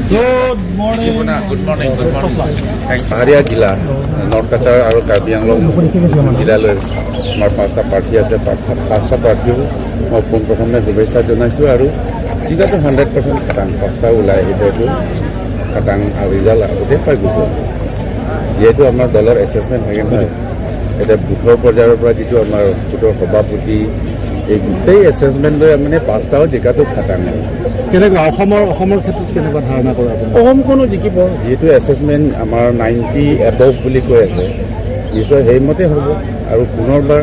Good morning. Good morning. পাহাৰীয়া জিলা north Cachar আৰু কাৰ্বি আংলং জিলালৈ আমাৰ 5টা প্ৰাৰ্থী আছে। 5টা প্ৰাৰ্থীও মই পোনপ্ৰথমে শুভেচ্ছা জনাইছোঁ আৰু যিহেতু 100% খাটাং 5টা ওলাই আহিব খাটাং আৰু ৰিজাল্ট আগতে পাই গৈছোঁ। যিহেতু আমাৰ দলৰ এছেছমেণ্ট থাকে নহয়, এতিয়া বুথৰ পৰ্যায়ৰ পৰা যিটো আমাৰ বুথৰ সভাপতি এই গোটেই এছেছমেণ্ট লৈ মানে 5টাও জিকাটো খাটাং। কেনেকুৱা অসমৰ ক্ষেত্ৰত কেনেকুৱা ধাৰণা কৰে আপুনি? অসমখনো জিকিব, যিহেতু এছেছমেণ্ট আমাৰ 90 এবভ বুলি কৈ আছে, নিশ্চয় সেইমতে হ'ব। আৰু পুনৰবাৰ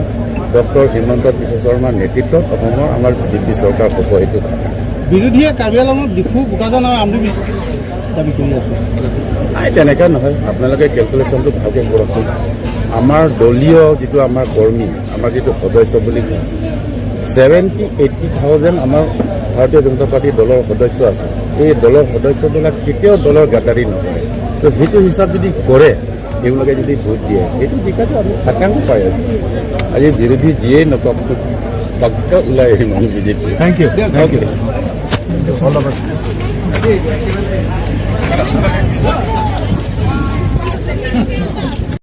ডক্টৰ হিমন্ত বিশ্ব শৰ্মাৰ নেতৃত্বত অসমৰ আমাৰ বিজেপি চৰকাৰ হ'ব। এইটো বিৰোধীয়ে কাৰ্বি আংলঙত ডিফু বোকাজান আৰু আমডি দাবী কৰি আছে। নাই, তেনেকুৱা নহয়। আপোনালোকে কেলকুলেশ্যনটো ভালকৈ কৰকচোন। আমাৰ দলীয় যিটো আমাৰ কৰ্মী, আমাৰ যিটো সদস্য বুলি কয়, 70-80,000 আমাৰ ভাৰতীয় জনতা পাৰ্টীৰ দলৰ সদস্য আছে। এই দলৰ সদস্যবিলাক কেতিয়াও দলৰ গাদ্দাৰী নকৰে। তো সেইটো হিচাপ যদি কৰে, তেওঁলোকে যদি ভোট দিয়ে, সেইটো জিকাটো আমি খাটাং পাই আছোঁ। আজি বিৰোধী যিয়েই নকওকচোন, পাক্কা ওলাই আহিম আমি বিজেপি। Thank U. অল